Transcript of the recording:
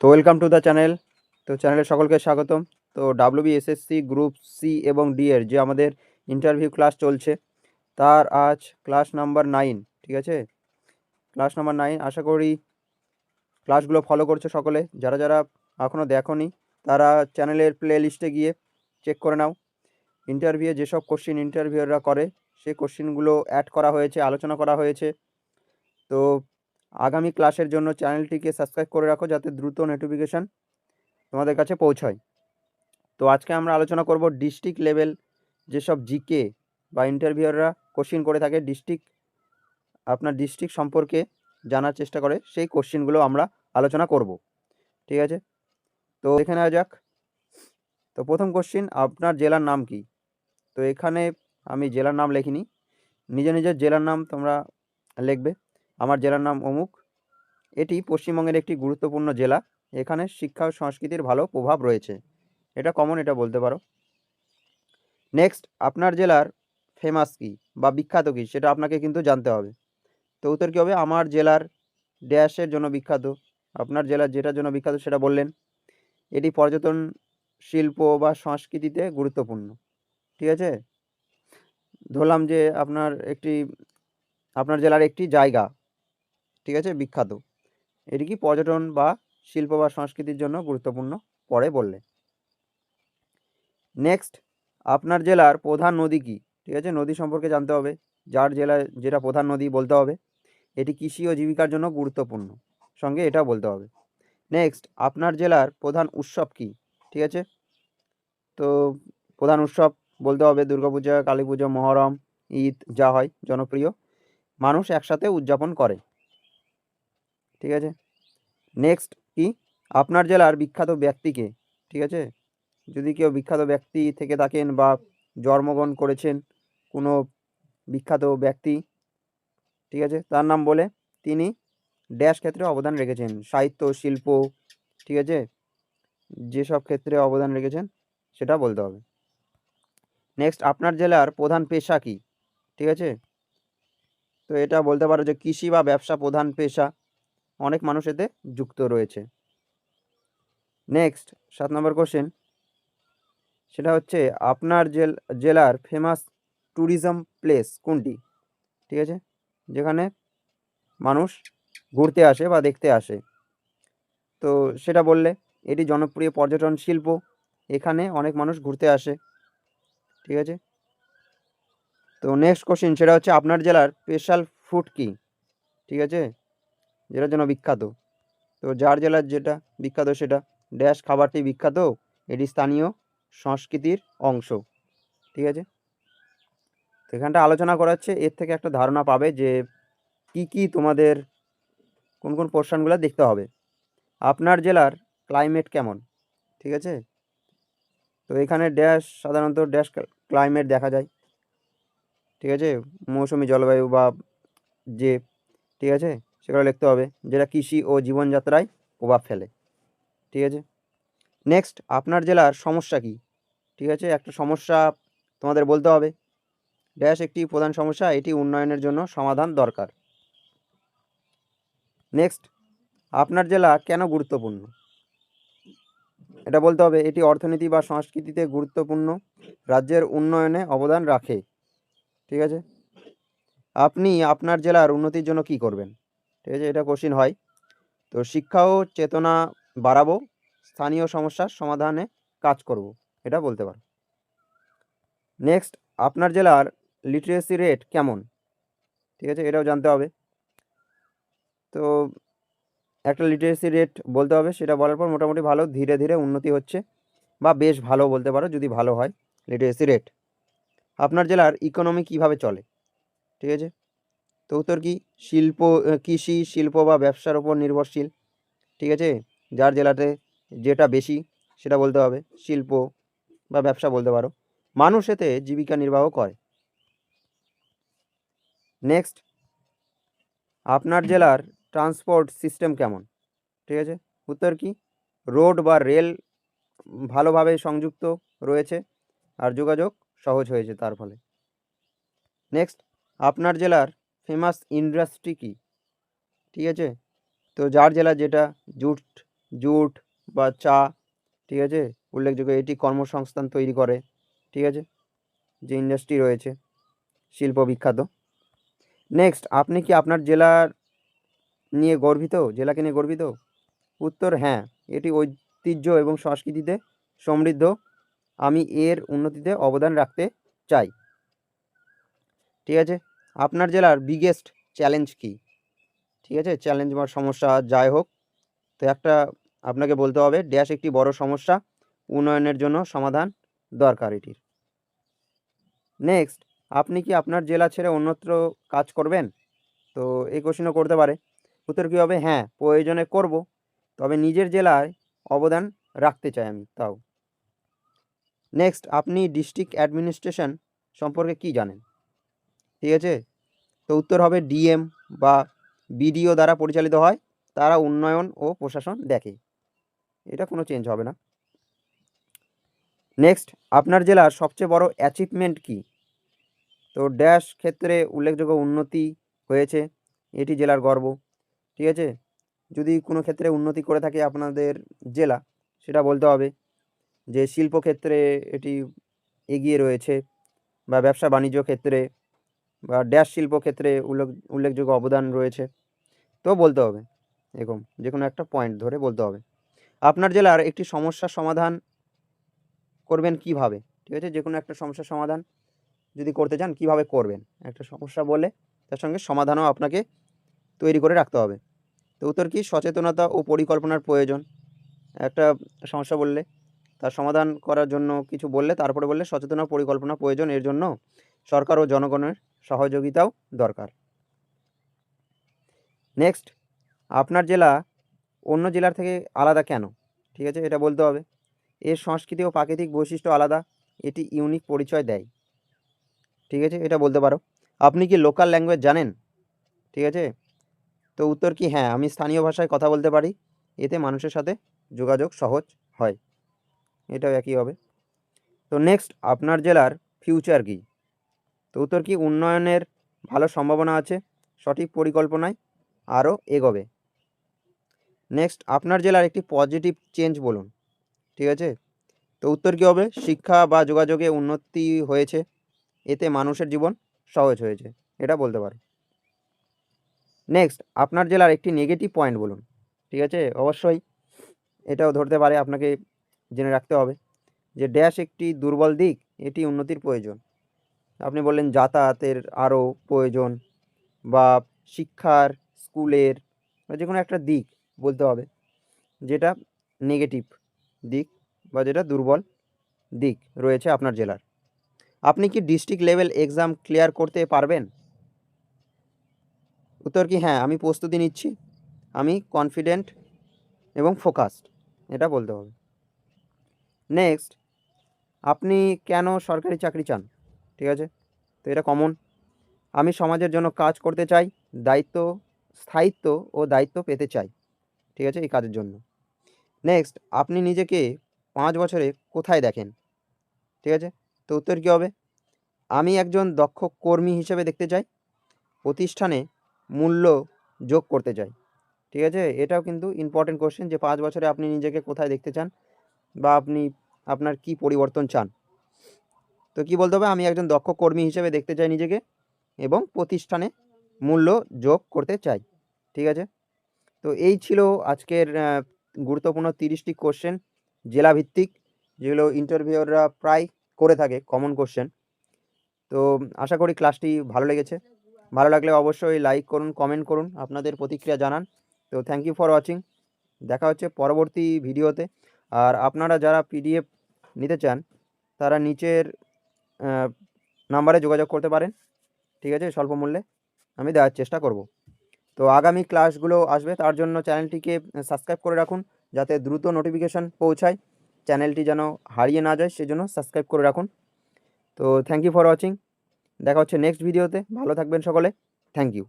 তো welcome to the channel. তো চ্যানেলে সকলকে স্বাগতম। তো WBSSC গ্রুপ সি এবং ডি এর যে আমাদের ইন্টারভিউ ক্লাস চলছে, তার আজ ক্লাস নাম্বার 9। ঠিক আছে, ক্লাস নাম্বার 9। আশা করি ক্লাসগুলো ফলো করছো সকলে। যারা যারা এখনও দেখোনি তারা চ্যানেলের প্লে লিস্টে গিয়ে চেক করে নাও। ইন্টারভিউ যেসব কোশ্চিন ইন্টারভিউরা করে সেই কোশ্চিনগুলো অ্যাড করা হয়েছে, আলোচনা করা হয়েছে। তো আগামী ক্লাসের জন্য চ্যানেলটিকে সাবস্ক্রাইব করে রাখো যাতে দ্রুত নোটিফিকেশান তোমাদের কাছে পৌঁছায়। তো আজকে আমরা আলোচনা করব ডিস্ট্রিক্ট লেভেল যেসব জিকে বা ইন্টারভিউয়াররা কোশ্চিন করে থাকে, আপনার ডিস্ট্রিক্ট সম্পর্কে জানার চেষ্টা করে, সেই কোশ্চিনগুলো আমরা আলোচনা করব। ঠিক আছে, তো দেখে নেওয়া যাক। তো প্রথম কোশ্চিন, আপনার জেলার নাম কি? তো এখানে আমি জেলার নাম লিখিনি, নিজের জেলার নাম তোমরা লিখবে। আমার জেলার নাম অমুক। এটি পশ্চিমবঙ্গের একটি গুরুত্বপূর্ণ জেলা। এখানে শিক্ষা ও সংস্কৃতির ভালো প্রভাব রয়েছে। এটা কমন, এটা বলতে পারো। নেক্সট, আপনার জেলার ফেমাস কি বা বিখ্যাত কি সেটা আপনাকে কিন্তু জানতে হবে। তো উত্তর কী হবে? আমার জেলার ড্যাশের জন্য বিখ্যাত। আপনার জেলার যেটার জন্য বিখ্যাত সেটা বললেন। এটি পর্যটন, শিল্প বা সংস্কৃতিতে গুরুত্বপূর্ণ। ঠিক আছে, ধরলাম যে আপনার জেলার একটি জায়গা, ঠিক আছে, বিখ্যাত, এটি কি পর্যটন বা শিল্প বা সংস্কৃতির জন্য গুরুত্বপূর্ণ পরে বললে। নেক্সট, আপনার জেলার প্রধান নদী কি? ঠিক আছে, নদী সম্পর্কে জানতে হবে। যার জেলায় যেটা প্রধান নদী বলতে হবে। এটি কৃষি ও জীবিকার জন্য গুরুত্বপূর্ণ, সঙ্গে এটাও বলতে হবে। নেক্সট, আপনার জেলার প্রধান উৎসব কি? ঠিক আছে, তো প্রধান উৎসব বলতে হবে দুর্গাপূজা, কালী পুজো, মহরম, ঈদ যা হয় জনপ্রিয়, মানুষ একসাথে উদযাপন করে। ঠিক আছে, নেক্সট কি? আপনার জেলার বিখ্যাত ব্যক্তিকে? ঠিক আছে, যদি কেউ বিখ্যাত ব্যক্তি থেকে থাকেন বা জন্মগ্রহণ করেছেন কোনো বিখ্যাত ব্যক্তি, ঠিক আছে, তার নাম বলে তিনি ড্যাশ ক্ষেত্রে অবদান রেখেছেন, সাহিত্য, শিল্প, ঠিক আছে, যেসব ক্ষেত্রে অবদান রেখেছেন সেটা বলতে হবে। নেক্সট, আপনার জেলার প্রধান পেশা কি? ঠিক আছে, তো এটা বলতে পারো যে কৃষি বা ব্যবসা প্রধান পেশা, অনেক মানুষ এতে যুক্ত রয়েছে। নেক্সট 7 নম্বর কোশ্চেন, সেটা হচ্ছে আপনার জেলার ফেমাস ট্যুরিজম প্লেস কোনটি? ঠিক আছে, যেখানে মানুষ ঘুরতে আসে বা দেখতে আসে, তো সেটা বললে। এটি জনপ্রিয় পর্যটন শিল্প, এখানে অনেক মানুষ ঘুরতে আসে। ঠিক আছে, তো নেক্সট কোশ্চেন, সেটা হচ্ছে আপনার জেলার স্পেশাল ফুড কি? ঠিক আছে, যেটার জন্য বিখ্যাত। তো যার জেলার যেটা বিখ্যাত সেটা ড্যাশ খাবারটি বিখ্যাত, এটি স্থানীয় সংস্কৃতির অংশ। ঠিক আছে, তো এখানটা আলোচনা করা হচ্ছে, এর থেকে একটা ধারণা পাবে যে কি তোমাদের কোন কোন পোর্শনগুলো দেখতে হবে। আপনার জেলার ক্লাইমেট কেমন? ঠিক আছে, তো এখানে ড্যাশ সাধারণত ড্যাশ ক্লাইমেট দেখা যায়। ঠিক আছে, মৌসুমি জলবায়ু বা যে, ঠিক আছে, সেগুলো লিখতে হবে, যেটা কৃষি ও জীবনযাত্রায় প্রভাব ফেলে। ঠিক আছে, নেক্সট, আপনার জেলার সমস্যা কি? ঠিক আছে, একটা সমস্যা তোমাদের বলতে হবে। ড্যাশ একটি প্রধান সমস্যা, এটি উন্নয়নের জন্য সমাধান দরকার। নেক্সট, আপনার জেলা কেন গুরুত্বপূর্ণ? এটা বলতে হবে, এটি অর্থনীতি বা সংস্কৃতিতে গুরুত্বপূর্ণ, রাজ্যের উন্নয়নে অবদান রাখে। ঠিক আছে, আপনি আপনার জেলার উন্নতির জন্য কি করবেন? ঠিক আছে, এটা কোশ্চিন হয়। তো শিক্ষা ও চেতনা বাড়াবো, স্থানীয় সমস্যার সমাধানে কাজ করব, এটা বলতে পারো। নেক্সট, আপনার জেলার লিটারেসি রেট কেমন? ঠিক আছে, এটাও জানতে হবে। তো একটা লিটারেসি রেট বলতে হবে, সেটা বলার পর মোটামুটি ভালো, ধীরে ধীরে উন্নতি হচ্ছে, বা বেশ ভালো বলতে পারো যদি ভালো হয় লিটারেসি রেট। আপনার জেলার ইকোনমি কিভাবে চলে? ঠিক আছে, তো উত্তর কি? কৃষি, শিল্প বা ব্যবসার ওপর নির্ভরশীল। ঠিক আছে, যার জেলাতে যেটা বেশি সেটা বলতে হবে, শিল্প বা ব্যবসা বলতে পারো, মানুষ এতে জীবিকা নির্বাহ করে। নেক্সট, আপনার জেলার ট্রান্সপোর্ট সিস্টেম কেমন? ঠিক আছে, উত্তর কি? রোড বা রেল ভালোভাবে সংযুক্ত রয়েছে, আর যোগাযোগ সহজ হয়েছে তার ফলে। নেক্সট, আপনার জেলার ফেমাস ইন্ডাস্ট্রি কি? ঠিক আছে, তো যার জেলা যেটা জুট জুট বা চা, ঠিক আছে, উল্লেখযোগ্য। এটি কর্মসংস্থান তৈরি করে, ঠিক আছে, যে ইন্ডাস্ট্রি রয়েছে, শিল্প বিখ্যাত। নেক্সট, আপনি কি আপনার জেলাকে নিয়ে গর্বিত? উত্তর হ্যাঁ, এটি ঐতিহ্য এবং সংস্কৃতিতে সমৃদ্ধ। আমি এর উন্নতিতে অবদান রাখতে চাই। ঠিক আছে, আপনার জেলার বিগেস্ট চ্যালেঞ্জ কি? ঠিক আছে, চ্যালেঞ্জ বা সমস্যা যাই হোক, তো একটা আপনাকে বলতে হবে ড্যাশ একটি বড় সমস্যা, উন্নয়নের জন্য সমাধান দরকার এটির। নেক্সট, আপনি কি আপনার জেলা ছেড়ে অন্যত্র কাজ করবেন? তো এই কোশ্চেনও করতে পারে। উত্তর কী হবে? হ্যাঁ, প্রয়োজনে করব, তবে নিজের জেলায় অবদান রাখতে চাই আমি তাও। নেক্সট, আপনি ডিস্ট্রিক্ট অ্যাডমিনিস্ট্রেশন সম্পর্কে কি জানেন? ঠিক আছে, তো উত্তর হবে ডিএম বা বিডিও দ্বারা পরিচালিত হয়। তারা উন্নয়ন ও প্রশাসন দেখে, এটা কোনো চেঞ্জ হবে না। নেক্সট, আপনার জেলার সবচেয়ে বড় অ্যাচিভমেন্ট কি? তো ড্যাশ ক্ষেত্রে উল্লেখযোগ্য উন্নতি হয়েছে, এটি জেলার গর্ব। ঠিক আছে, যদি কোনো ক্ষেত্রে উন্নতি করে থাকে আপনাদের জেলা, সেটা বলতে হবে যে শিল্পক্ষেত্রে এটি এগিয়ে রয়েছে, বা ব্যবসা বাণিজ্য ক্ষেত্রে, বা ড্যাশ শিল্পক্ষেত্রে উল্লেখযোগ্য অবদান রয়েছে, তো বলতে হবে এরকম যে কোনো একটা পয়েন্ট ধরে বলতে হবে। আপনার জেলার একটি সমস্যার সমাধান করবেন কিভাবে? ঠিক আছে, যে কোনো একটা সমস্যার সমাধান যদি করতে চান কিভাবে করবেন, একটা সমস্যা বলে তার সঙ্গে সমাধানও আপনাকে তৈরি করে রাখতে হবে। তো উত্তর কি? সচেতনতা ও পরিকল্পনার প্রয়োজন। একটা সমস্যা বললে তার সমাধান করার জন্য কিছু বললে তারপরে বললে সচেতনতা ও পরিকল্পনা প্রয়োজন, এর জন্য সরকার ও জনগণের সহযোগিতাও দরকার। নেক্সট, আপনার জেলা অন্য জেলার থেকে আলাদা কেন? ঠিক আছে, এটা বলতে হবে। এর সংস্কৃতি ও প্রাকৃতিক বৈশিষ্ট্য আলাদা, এটি ইউনিক পরিচয় দেয়। ঠিক আছে, এটা বলতে পারো। আপনি কি লোকাল ল্যাঙ্গুয়েজ জানেন? ঠিক আছে, তো উত্তর কি? হ্যাঁ, আমি স্থানীয় ভাষায় কথা বলতে পারি, এতে মানুষের সাথে যোগাযোগ সহজ হয়, এটাও একই হবে। তো নেক্সট, আপনার জেলার ফিউচার কি? তো উত্তর কি? উন্নয়নের ভালো সম্ভাবনা আছে, সঠিক পরিকল্পনায় আরও এগোবে। নেক্সট, আপনার জেলার একটি পজিটিভ চেঞ্জ বলুন। ঠিক আছে, তো উত্তর কী হবে? শিক্ষা বা যোগাযোগে উন্নতি হয়েছে, এতে মানুষের জীবন সহজ হয়েছে, এটা বলতে পারে। নেক্সট, আপনার জেলার একটি নেগেটিভ পয়েন্ট বলুন। ঠিক আছে, অবশ্যই এটাও ধরতে পারে, আপনাকে জেনে রাখতে হবে যে ড্যাশ একটি দুর্বল দিক, এটি উন্নতির প্রয়োজন। আপনি বললেন যাতায়াতের আরও প্রয়োজন, বা শিক্ষার, স্কুলের, বা যে কোনো একটা দিক বলতে হবে যেটা নেগেটিভ দিক বা যেটা দুর্বল দিক রয়েছে আপনার জেলার। আপনি কি ডিস্ট্রিক্ট লেভেল এক্সাম ক্লিয়ার করতে পারবেন? উত্তর কি? হ্যাঁ, আমি প্রস্তুতি নিচ্ছি, আমি কনফিডেন্ট এবং ফোকাসড, এটা বলতে হবে। নেক্সট, আপনি কেন সরকারি চাকরি চান? ঠিক আছে, তো এটা কমন। আমি সমাজের জন্য কাজ করতে চাই, স্থায়িত্ব ও দায়িত্ব পেতে চাই, ঠিক আছে, এই কাজের জন্য। নেক্সট, আপনি নিজেকে 5 বছরে কোথায় দেখেন? ঠিক আছে, তো উত্তর কী হবে? আমি একজন দক্ষ কর্মী হিসেবে দেখতে চাই, প্রতিষ্ঠানে মূল্য যোগ করতে চাই। ঠিক আছে, এটাও কিন্তু ইম্পর্টেন্ট কোশ্চেন যে 5 বছরে আপনি নিজেকে কোথায় দেখতে চান, বা আপনি আপনার কি পরিবর্তন চান। তো কি বলতে হবে? আমি একজন দক্ষ কর্মী হিসেবে দেখতে চাই নিজেকে, এবং প্রতিষ্ঠানে মূল্য যোগ করতে চাই। ঠিক আছে, তো এই ছিল আজকের গুরুত্বপূর্ণ 30টি কোশ্চেন জেলাভিত্তিক, যেগুলো ইন্টারভিউয়াররা প্রায় করে থাকে, কমন কোশ্চেন। তো আশা করি ক্লাসটি ভালো লেগেছে। ভালো লাগলে অবশ্যই লাইক করুন, কমেন্ট করুন, আপনাদের প্রতিক্রিয়া জানান। তো থ্যাংক ইউ ফর ওয়াচিং, দেখা হচ্ছে পরবর্তী ভিডিওতে। আর আপনারা যারা পিডিএফ নিতে চান তারা নিচের নাম্বারে যোগাযোগ করতে পারেন। ঠিক আছে, স্বল্প মূল্যে আমি দেওয়ার চেষ্টা করব। তো আগামী ক্লাসগুলো আসবে, তার জন্য চ্যানেলটিকে সাবস্ক্রাইব করে রাখুন, যাতে দ্রুত নোটিফিকেশান পৌঁছায়, চ্যানেলটি যেন হারিয়ে না যায়, সেজন্য সাবস্ক্রাইব করে রাখুন। তো থ্যাংক ইউ ফর ওয়াচিং, দেখা হচ্ছে নেক্সট ভিডিওতে। ভালো থাকবেন সকলে, থ্যাংক ইউ।